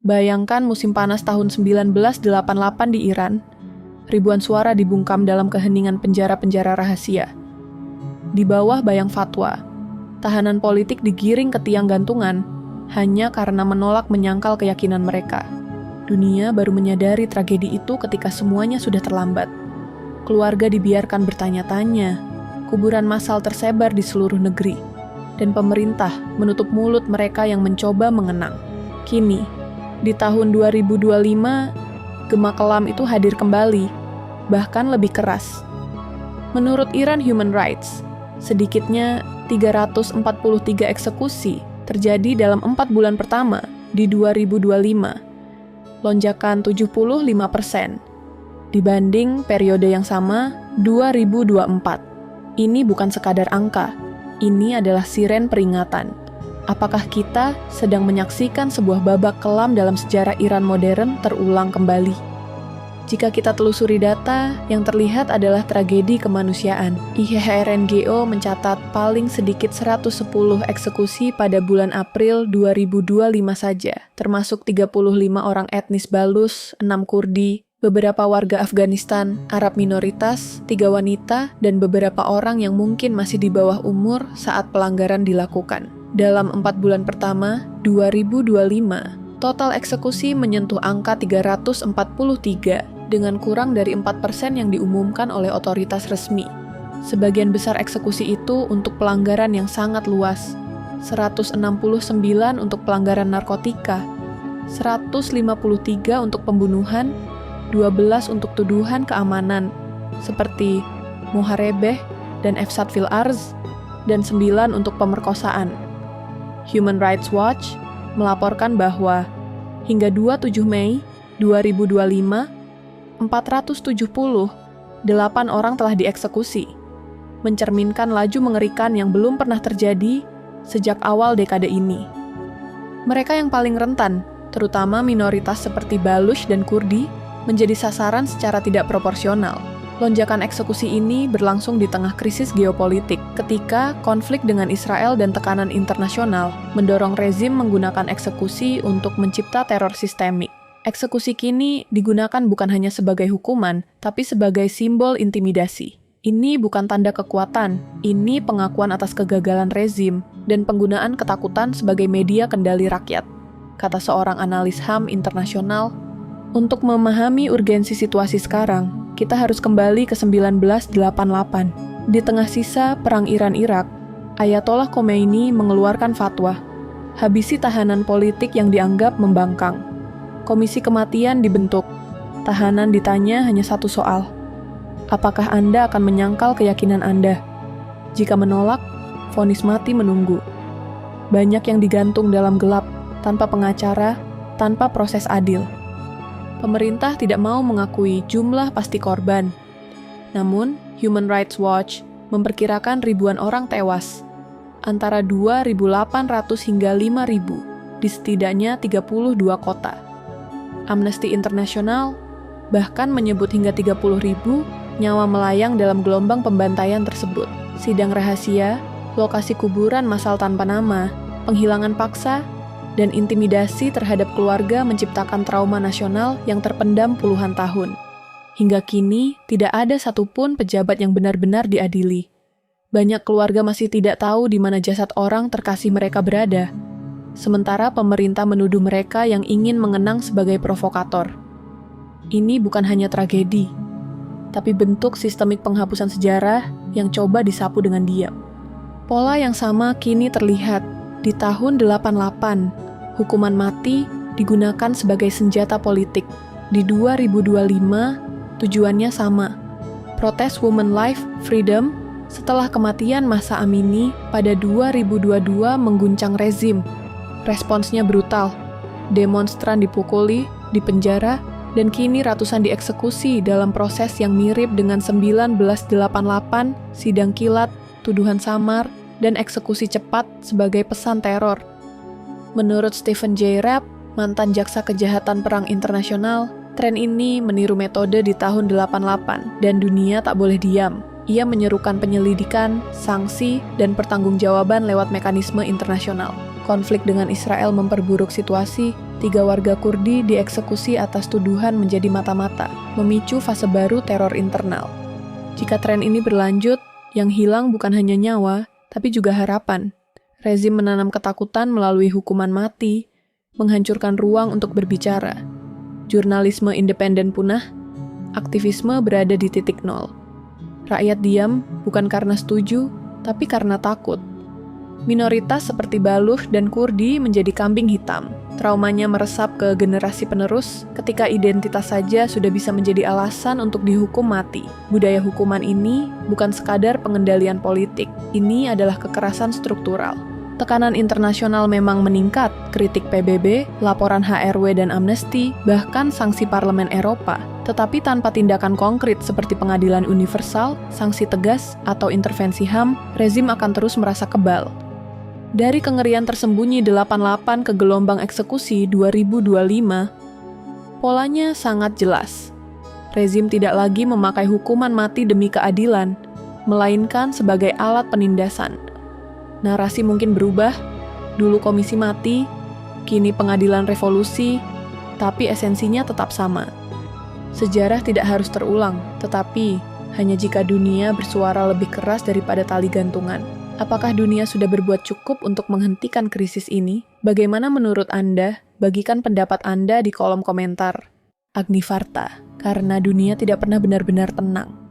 Bayangkan musim panas tahun 1988 di Iran, ribuan suara dibungkam dalam keheningan penjara-penjara rahasia. Di bawah bayang fatwa, tahanan politik digiring ke tiang gantungan hanya karena menolak menyangkal keyakinan mereka. Dunia baru menyadari tragedi itu ketika semuanya sudah terlambat. Keluarga dibiarkan bertanya-tanya, kuburan massal tersebar di seluruh negeri, dan pemerintah menutup mulut mereka yang mencoba mengenang. Kini, di tahun 2025, gema kelam itu hadir kembali, bahkan lebih keras. Menurut Iran Human Rights, sedikitnya 343 eksekusi terjadi dalam 4 bulan pertama di 2025, lonjakan 75% dibanding periode yang sama 2024. Ini bukan sekadar angka, ini adalah siren peringatan. Apakah kita sedang menyaksikan sebuah babak kelam dalam sejarah Iran modern terulang kembali? Jika kita telusuri data, yang terlihat adalah tragedi kemanusiaan. IHRNGO mencatat paling sedikit 110 eksekusi pada bulan April 2025 saja, termasuk 35 orang etnis Balus, 6 Kurdi, beberapa warga Afghanistan, Arab minoritas, 3 wanita, dan beberapa orang yang mungkin masih di bawah umur saat pelanggaran dilakukan. Dalam 4 bulan pertama, 2025, total eksekusi menyentuh angka 343 dengan kurang dari 4% yang diumumkan oleh otoritas resmi. Sebagian besar eksekusi itu untuk pelanggaran yang sangat luas, 169 untuk pelanggaran narkotika, 153 untuk pembunuhan, 12 untuk tuduhan keamanan, seperti muharebeh dan efsad fil arz, dan 9 untuk pemerkosaan. Human Rights Watch melaporkan bahwa hingga 27 Mei 2025, 478 orang telah dieksekusi, mencerminkan laju mengerikan yang belum pernah terjadi sejak awal dekade ini. Mereka yang paling rentan, terutama minoritas seperti Baluch dan Kurdi, menjadi sasaran secara tidak proporsional. Lonjakan eksekusi ini berlangsung di tengah krisis geopolitik, ketika konflik dengan Israel dan tekanan internasional mendorong rezim menggunakan eksekusi untuk mencipta teror sistemik. Eksekusi kini digunakan bukan hanya sebagai hukuman, tapi sebagai simbol intimidasi. Ini bukan tanda kekuatan, ini pengakuan atas kegagalan rezim dan penggunaan ketakutan sebagai media kendali rakyat, kata seorang analis HAM internasional. Untuk memahami urgensi situasi sekarang, kita harus kembali ke 1988. Di tengah sisa Perang Iran-Irak, Ayatollah Khomeini mengeluarkan fatwa, habisi tahanan politik yang dianggap membangkang. Komisi kematian dibentuk. Tahanan ditanya hanya satu soal. Apakah Anda akan menyangkal keyakinan Anda? Jika menolak, vonis mati menunggu. Banyak yang digantung dalam gelap, tanpa pengacara, tanpa proses adil. Pemerintah tidak mau mengakui jumlah pasti korban. Namun, Human Rights Watch memperkirakan ribuan orang tewas, antara 2.800 hingga 5.000 di setidaknya 32 kota. Amnesty International bahkan menyebut hingga 30.000 nyawa melayang dalam gelombang pembantaian tersebut. Sidang rahasia, lokasi kuburan massal tanpa nama, penghilangan paksa, dan intimidasi terhadap keluarga menciptakan trauma nasional yang terpendam puluhan tahun. Hingga kini, tidak ada satupun pejabat yang benar-benar diadili. Banyak keluarga masih tidak tahu di mana jasad orang terkasih mereka berada, sementara pemerintah menuduh mereka yang ingin mengenang sebagai provokator. Ini bukan hanya tragedi, tapi bentuk sistemik penghapusan sejarah yang coba disapu dengan diam. Pola yang sama kini terlihat. Di tahun 88, hukuman mati digunakan sebagai senjata politik. Di 2025, tujuannya sama. Protes Women Life Freedom setelah kematian Mahsa Amini pada 2022 mengguncang rezim. Responsnya brutal. Demonstran dipukuli, dipenjara, dan kini ratusan dieksekusi dalam proses yang mirip dengan 1988, sidang kilat, tuduhan samar, dan eksekusi cepat sebagai pesan teror. Menurut Stephen J. Rapp, mantan jaksa kejahatan perang internasional, tren ini meniru metode di tahun 88 dan dunia tak boleh diam. Ia menyerukan penyelidikan, sanksi, dan pertanggungjawaban lewat mekanisme internasional. Konflik dengan Israel memperburuk situasi, 3 warga Kurdi dieksekusi atas tuduhan menjadi mata-mata, memicu fase baru teror internal. Jika tren ini berlanjut, yang hilang bukan hanya nyawa, tapi juga harapan. Rezim menanam ketakutan melalui hukuman mati, menghancurkan ruang untuk berbicara. Jurnalisme independen punah, aktivisme berada di titik nol. Rakyat diam bukan karena setuju, tapi karena takut. Minoritas seperti Baluch dan Kurdi menjadi kambing hitam. Traumanya meresap ke generasi penerus ketika identitas saja sudah bisa menjadi alasan untuk dihukum mati. Budaya hukuman ini bukan sekadar pengendalian politik, ini adalah kekerasan struktural. Tekanan internasional memang meningkat, kritik PBB, laporan HRW dan Amnesty, bahkan sanksi Parlemen Eropa. Tetapi tanpa tindakan konkret seperti pengadilan universal, sanksi tegas, atau intervensi HAM, rezim akan terus merasa kebal. Dari kengerian tersembunyi 88 ke gelombang eksekusi 2025, polanya sangat jelas. Rezim tidak lagi memakai hukuman mati demi keadilan, melainkan sebagai alat penindasan. Narasi mungkin berubah, dulu komisi mati, kini pengadilan revolusi, tapi esensinya tetap sama. Sejarah tidak harus terulang, tetapi hanya jika dunia bersuara lebih keras daripada tali gantungan. Apakah dunia sudah berbuat cukup untuk menghentikan krisis ini? Bagaimana menurut Anda? Bagikan pendapat Anda di kolom komentar. Agnifarta, karena dunia tidak pernah benar-benar tenang.